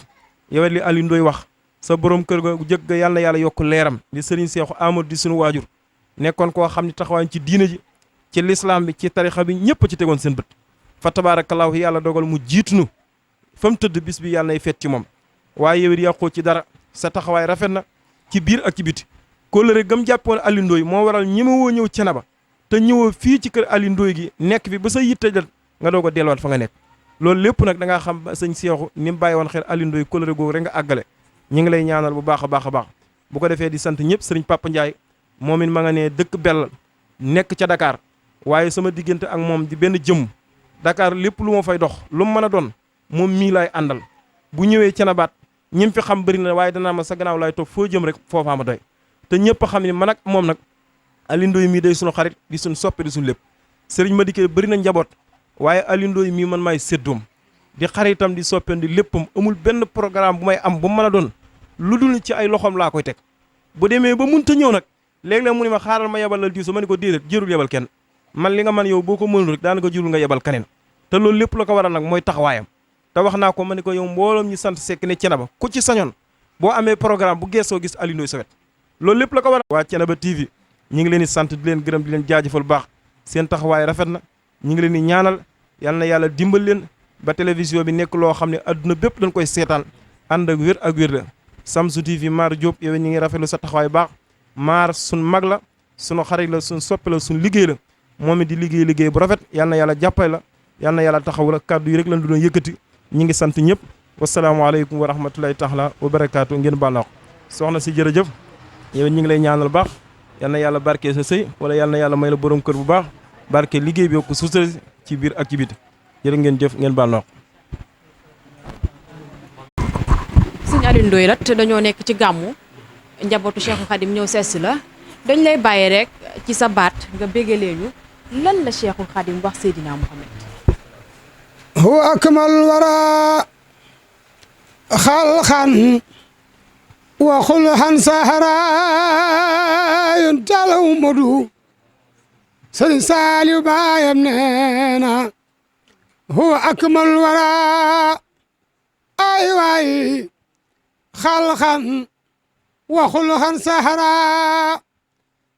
yow li Aliou Ndoye wax sa borom kër ga jëkk ga yal na yàlla yokk leeram di sëriñ Seexu Amadou di sunu waajur nekkoon koo xam ne taxawaañ ci diina ji ci lislaam bi ci tarixa bi ñëpp ci tegoon seen bët fa tabaarakallaahu yàlla dogal mu jiitunu fa mu tëdd bis bi yàlla nay fet ci moom waaye yow it yàqoo ci dara sa taxawaay rafet na ci biir ak ci biti kóllëre gëm jàppoon Aliou Ndoye moo waral ñi ma woo ñëw Thiénaba te ñëwoo fii ci kër Aliou Ndoye gi nekk fi ba sa yitte jot nga doog a delluwaat fa nga nekk loolu lépp nag da ngaa xam sëñ Seexu ni mu bàyyi woon xel Aliou Ndoye kóllëre googu rek nga àggale ñu ngi lay ñaanal bu baax a baax a baax bu ko defee di sant ñëpp sëriñ Papa Ndiaye moom it ma nga ne dëkk Bell nekk ca Dakar waaye sama diggante ak moom di benn jëm Dakar lépp lu ma fay dox lu mu mën a doon moom mii laay àndal bu ñëwee Thiénabaat ñim fi xam bëri na waaye danaa ma sa gannaaw laay toog foo jëm rek foofaa ma doy te ñëpp a xam ne man ak moom nag Aliou Ndoye mii day sunu xarit di suñ soppe di suñ lépp sëriñ Madické bëri na njaboot waaye Aliou Ndoye mii man maay séddoom di xaritam di soppeem di léppam amul benn programme bu may am bu mën a doon lu dul ci ay loxoom laa koy teg bu demee ba munta ñëw nag léeg-léeg mu ne ma xaaral ma yebal la diw ma ne ko déedéet jërul yebal kenn man li nga man yow boo ko mënul rek daanaka jërul nga yebal keneen te loolu lépp la ko waral nag mooy taxawaayam te wax naa ko ma ne ko yow mbooloom ñi sant Seck ne Thiénaba ku ci sañoon boo amee programme bu geesoo gis Aliou Ndoye sa wet loolu lépp la ko waral waa Thiénaba TV ñi ngi leen di sant di leen gërëm di leen jaajëfal bu baax seen taxawaay rafet na ñi ngi leen di ñaanal yal na yàlla dimbal leen ba télévision bi nekk loo xam ne adduna bépp dañ koy seetaan ànd ak wér la Samsu TV Mar Diop yow ñi ngi rafetlu sa taxawaay baax maar sun mag la sunu xarit la sun soppe la sun liggéey la moom it di liggéey bu rafet yal na yàlla jàppale la yal na yàlla taxaw la kàddu yi rek lañ doon yëkkati ñi ngi sant ñëpp wasalaamaaleykum wa rahmatulahi taala wa barakaatu ngeen baal naa ko soxna si jërëjëf yow ñi ngi lay ñaanal baax yal na yàlla barke sa sëy wala yal na yàlla may la borom kër bu baax barke liggéey bi yokku suusal ci biir ak ci biti jërë ngeen jëf ngeen baal naa ko.
sëñ Aliou Ndoye lat dañoo nekk ci gàmmu njabootu Cheikhul Khadim ñëw sees la dañ lay bàyyi rek ci sa baat nga bégalee ñu lan la Cheikhul Khadim wax Seydina Muhammad
huwa akmal wara xalxan
وخل عن سهراء تلو مدو سن سالي بايم نينا هو أكمل الورى أي واي خلقا وخلقا سهراء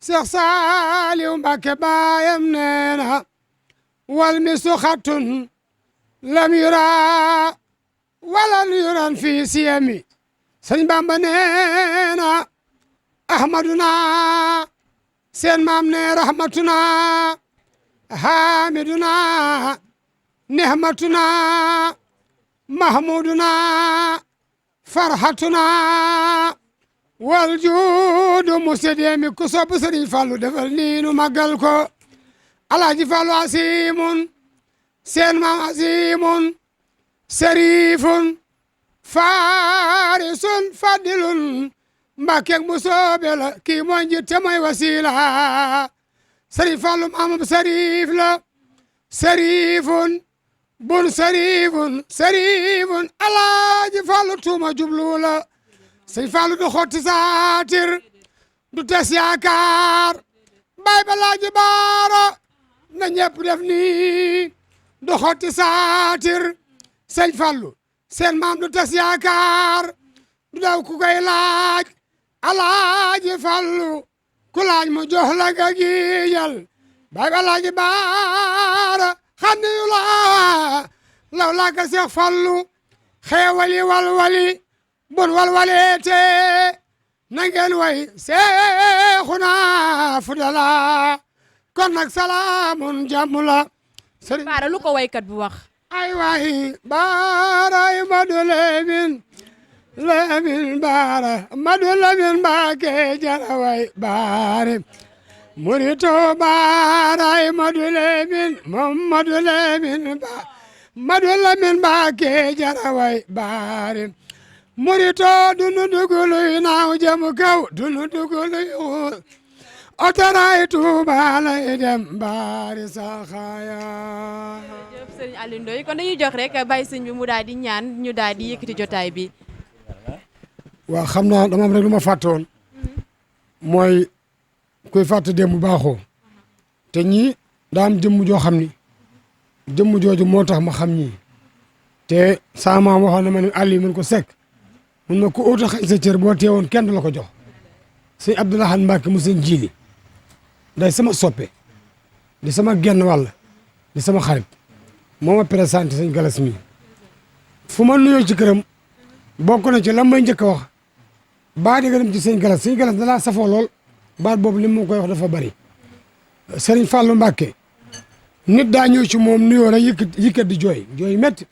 شيخ سالي ومبكي بايم نينا والمس خط لم يرى ولن يرى في سيمي سن بامبا نينا أحمدنا سين مامني رحمتنا حامدنا نعمتنا محمودنا فرحتنا والجود مسديمي كسب سري فالو دفل نينو مغالكو alaaji Fallu asimun seen maam asimun sarifun farisun fadilun mbàkkeeg bu soobe la kii mooy njiit te mooy wasila Sëriñ Fallu maamam sarif la sarifun bun sarifun alaaji Fallu tuuma jublu la Sëriñ Fallu du xotti saatir du tes yaakaar bay ba laaji baara na ñëpp def nii du xotti saatir Sëñ Fallu seen maam du tas yaakaar du daw ku koy laaj alaaji Fallu ku laaj mu jox la ga giijal bay ba laaji baara xanni yu law laa ka Seex Fallu xeewali walwali bon walwaleete na ngeen way Seexuna Fudala kon nag salaamun jàmm la sëriñ
Baara lu ko waykat bu wax
ay waay baaraay Madu Lamin baara Madu Lamin Mbàkke jara way baare murito baaraay Madu Lamin Madu Lamin Mbàkke jara way baare murito dunu duguluy naaw jëm kaw dunu duguluy otoraay Tuuba lay dem baari saxaaya.
jërëjëf sëriñ Aliou Ndoye kon dañuy jox rek bàyyi sëñ bi mu daal di ñaan ñu daal di yëkkati jotaay bi.
waaw xam naa dama am rek lu ma fàtte woon mooy kuy fàtte démb baaxoo te ñii daa am jëmm joo xam ni jëmm jooju moo tax ma xam ñii te sama maam waxoon na ma ne Aliou mun ko sekk mun ma ko óota xañ sa cër boo teewoon kenn du la ko jox sëñ Abdoulahan Mbacke mu sëñ Jili day sama soppe di sama genn wàll di sama xarit moo ma présenté sëñ Galas mi fu ma nuyoo ci këram bokk na ci lan may njëkk a wax baa di nga dem ci sëñ Galas dalaa safoo lool baat boobu li mu koy wax dafa bari Sëriñ Fallu Mbàkke nit daa ñëw ci moom nuyoo rek yëkkat di jooy métti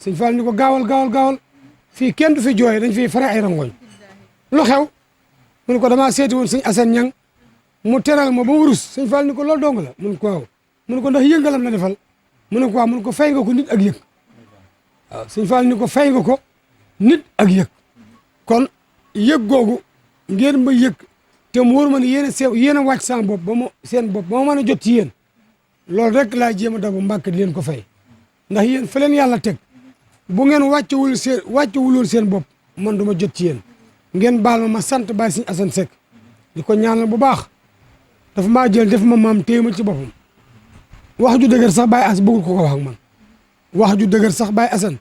sëñ Fallu ni ko gaawal fii kenn du fi jooy dañ fiy fare ay rangoñ lu xew mu ne ko damaa seeti woon sëñ Asan Ñang mu teral ma ba wurus sëñ Fallu ni ko loolu dong la mu ne ko waaw mu ne ko ndax yëngalam la defal mu ne ko waaw mu ne ko fay nga ko nit ak yëg waaw sëñ Fallu ni ko fay nga ko nit ak yëg kon yëg googu ngeen ma yëg te mu wóor ma ne yéen a wàcc sama bopp ba ma seen bopp ba ma mën a jot ci yéen loolu rek laa jéem a dabu Mbàkke di leen ko fay ndax yéen fa leen yàlla teg bu ngeen wàccewuloon seen bopp man du ma jot ci yéen ngeen baal ma sant Baay Sëñ Asan Sekk di ko ñaanal bu baax dafa maa jël def ma maam téye ma ci boppam wax ju dëgër sax Baay As bëggul ko wax ak man wax ju dëgër sax Baay Asan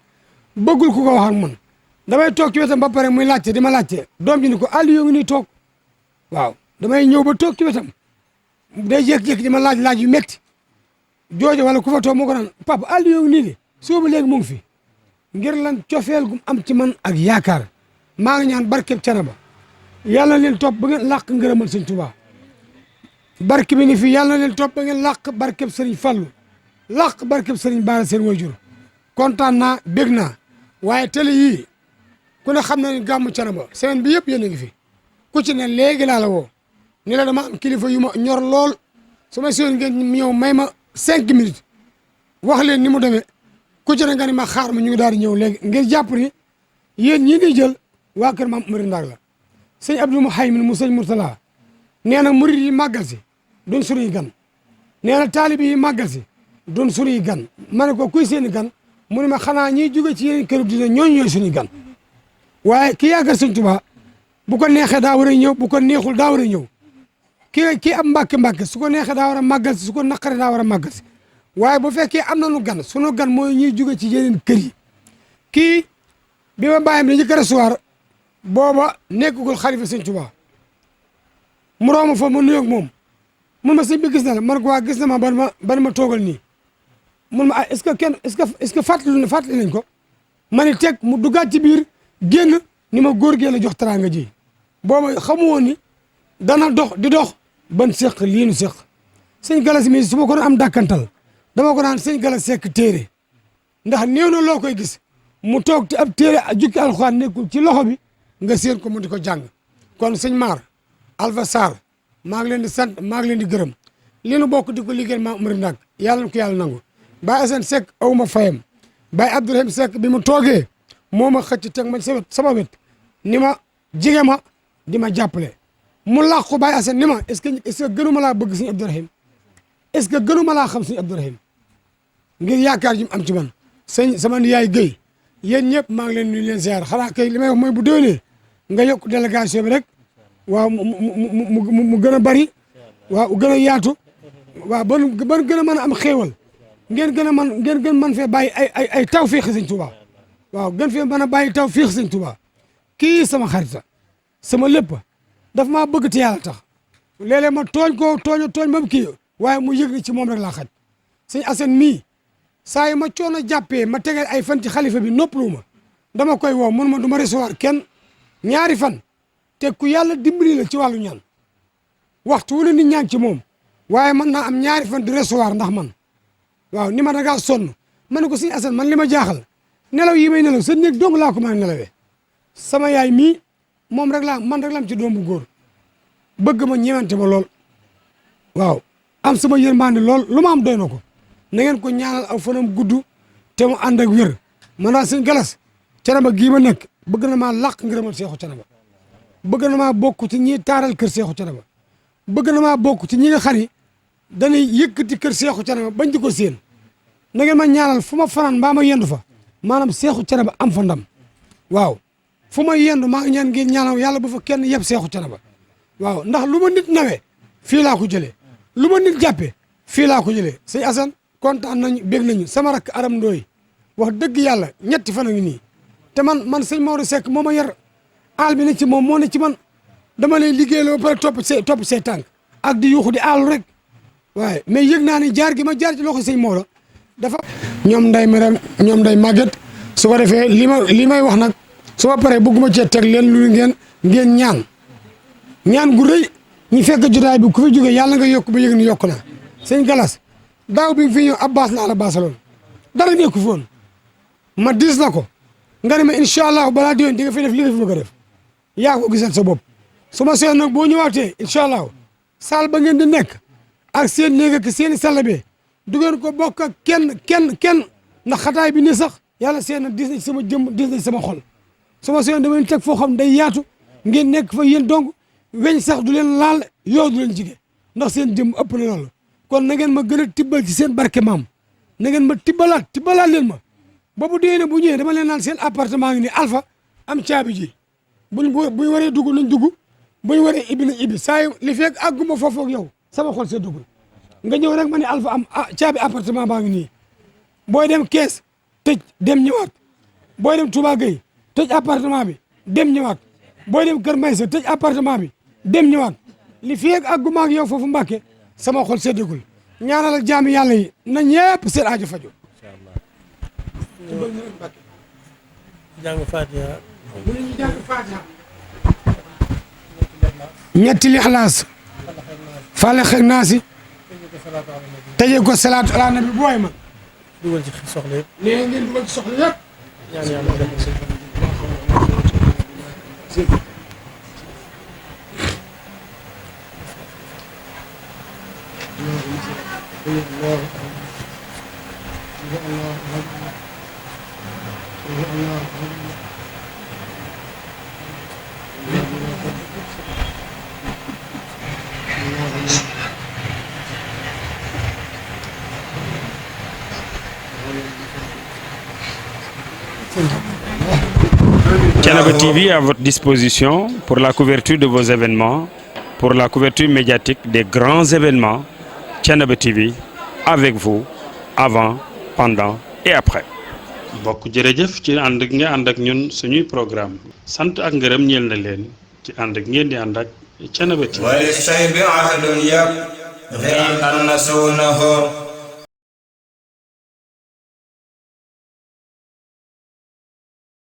bëggul ko wax ak man damay toog ci wetam ba pare muy laajte di ma laajte doom ji ni ko Aliou yoo ngi nii toog waaw damay ñëw ba toog ci wetam day jékki-jékki di ma laaj yu métti joojo wala ku fa toog moo ko naan papa Aliou yoo ngi nii de soobu léegi mu ngi fi ngir lan cofeel gum am ci man ak yaakaar maa ngi ñaan barkeb Canaba yàlla na leen topp ba ngeen làq ngërëmal sëñ Tuubaa barke bi ni fi yàlla na leen topp ba ngeen làq barkeb sëriñ Fallu làq barkeb sëriñ Baara seen wayjur kontaan naa bég naa waaye télé yii ku ne xam na ne gàmmu Canaba semaine bi yëpp yéen a ngi fi ku ci ne léegi laa la woo ni la dama am kilifa yu ma ñor lool su ma seen ngeen ñëw may ma 5 minutes wax leen ni mu demee ku ci ne nga ni ma xaar ma ñu ngi daal di ñëw léegi ngir jàpp ni yéen ñii di jël waa kër maam Amari Ndaag la sëñ Abdou Mouhaymin mu sëñ Mourtala nee na murid yi màggal si doon sunuy gan nee na taalibi yi màggal si doon sunuy gan ma ne ko kuy seeni gan mu ne ma xanaa ñiy jóge ci yéen këru dina ñooñu ñooy sunuy gan waaye ki yaakaar sëñ Tuubaa bu ko neexee daa war a ñëw bu ko neexul daa war a ñëw kii am mbàkke su ko neexee daa war a màggal si su ko naqaree daa war a màggal si waaye bu fekkee am nañu gan sunu gan mooy ñuy jóge ci yeneen kër yi kii bi ma bàyyam dañu ko recevoir booba nekkagul xalifa sëñ Tuubaa mu romb fa ma nuyoog moom mun ma sëñ bi gis na la man ko waa gis na ma ban ma toogal nii mun ma est-ce que kenn est-ce que fàttali nañ ko ma ni teg mu duggaat ci biir génn ni ma góor gee la jox teraanga ji booba xamu woon ni dana dox di dox ban seq lii nu seq sëñ Galas mi su ma ko doon am dàkkantal dama ko naan sëñ Galas Seck téere ndax néew na loo koy gis mu toog te ab téere jukki alxuraan nekkul ci loxo bi nga séen ko mu di ko jàng kon sëñ Mar Alpha Sarr maa ngi leen di sant maa ngi leen di gërëm li nu bokk di ko liggéeyal maa umari nag yàlla na ko yàlla nangu Baye Assane Seck aw ma fayam Baye Abdourahim Seck bi mu toogee moo ma xëcc teg ma sama wet ni ma jige ma di ma jàppale mu làqu Baye Assane ni ma est-ce que gënuma laa bëgg sëñ Abdourahim est-ce que gënuma laa xam sëñ Abdourahim ngir yaakaar ji mu am ci man sëñ sama yaay Guèye yéen ñëpp maa ngi leen nuyu leen ziar xanaa kay li may wax mooy bu déwénee nga yokk délégation bi rek waaw mu gën a bari waaw gën a yaatu waaw ban gën a mën a am xéewal ngeen gën mën fee bàyyi ay taw fiix sëñ Touba waaw gën fee mën a bàyyi taw fiix sëñ Touba kii sama xarita sama lépp daf maa bëgg te yàlla tax léeg-léeg ma tooñ ma kii waaye mu yëg ni ci moom rek laa xaj sëñ Assane mii saa yi ma coono jàppee ma tegal ay fan ci xalifa bi noppalu ma dama koy woo mun ma du ma recevoir kenn ñaari fan te ku yàlla dimbali la ci wàllu ñaan waxtu wu ne nit ñaan ci moom waaye mën naa am ñaari fan di recevoir ndax man waaw ni ma dangaa sonn ma ne ko sëñ Assane man li ma jaaxal nelaw yi may nelaw sa néeg dong laa ko mën a nelawee sama yaay mii moom rek man rek la am ci doom bu góor bëgg ma ñeewante ma lool waaw am sama yërmande lool lu ma am doy na ko na ngeen ko ñaanal aw fanam gudd te mu ànd ak wér man daal sëñ Galas Thiénaba gii ma nekk bëgg na maa làq ngërëmal Seexu Thiénaba bëgg na maa bokk ci ñi taaral kër Seexu Thiénaba bëgg na maa bokk ci ñi nga xam ni dañuy yëkkati kër Seexu Thiénaba bañ di ko séen na ngeen ma ñaanal fu ma fanaan mbaa ma yendu fa maanaam Seexu Thiénaba am fa ndam waaw fu ma yendu maa ngi ñaan ngeen ñaanal yàlla bu fa kenn yeb Seexu Thiénaba waaw ndax lu ma nit nawee fii laa ko jëlee lu ma nit jàppee fii laa ko jëlee sëñ Assane kontaan nañu bég nañu sama rakk Aram Ndooy wax dëgg yàlla ñetti fan a ngi nii te man sëñ Maodo Seck moo ma yar aal bi ne ci moom moo ne ci man dama lay liggéey la ba pare topp say tànk ak di yuuxu di aalu rek waaye mais yëg naa ni jaar gi ma jaar ci loxo sëñ Maodo dafa ñoom nday Maram ñoom nday Maguette su ko defee li may wax nag su ma paree bëgguma cee teg leen lu ngeen ñaan gu rëy ñu fekk jotaay bi ku fi jógee yàlla nga yokk ba yëg ni yokk na sëñ Galas daaw bi fi ñëw Abbas laa la baasaloon dara nekku fi woon ma diis la ko nga ne ma incha allah balaa déwén di nga fi def li nga fi bëgg a def yaa ko gisal sa bopp su ma seen nag boo ñëwaatee incha allah saal ba ngeen di nekk ak seen néeg ak seen i salle bi du ngeen ko bokk ak kenn ndax xataay bi ni sax yàlla seen na diis na ci sama jëmm diis na ci sama xol su ma seen dama leen teg foo xam day yaatu ngeen nekk fa yéen donc weñ sax du leen laal yow du leen jige ndax seen jëmm ëpp na loolu kon na ngeen ma gën a tibbal ci seen barke maam na ngeen ma tibbalaat leen ma boobu déwénee bu ñëwee dama leen naan seen appartement ngi ni Alpha am caabi ji buñ waree dugg nañ dugg buñ waree ibbi nañ ibbi saa yu li fekk àgguma foofu ak yow sama xol see dugg nga ñëw rek ma ne Alpha am caabi appartement baa ngi nii booy dem kees tëj dem ñëwaat booy dem Touba Gueye tëj appartement bi dem ñëwaat booy dem Kër Maysa tëj appartement bi dem ñëwaat li fekk àgguma ak yow foofu Mbàkke sama xol see dugg ñaanal jaami yàlla yi na ñëpp seen aajo fajo
jàng Fatiha.
ñetti Lixlaas Falaq ak Naas tëjee ko salaatu ala nabi booy ma
dugal ci soxla yëpp.
nee ngeen dugal ci soxla yëpp.
ñaan yàlla def
Thank you.
Thiénaba TV à votre disposition pour la couverture de vos événements, pour la couverture médiatique des grands événements. Thiénaba TV avec vous avant, pendant et après.
bokk jërëjëf ci ànd ak nga ànd ak ñun suñuy programme sant ak ngërëm ñeel na leen ci ànd ak ngeen di ànd ak Thiénaba TV.
وللشيب عهد يبغي أن نسونه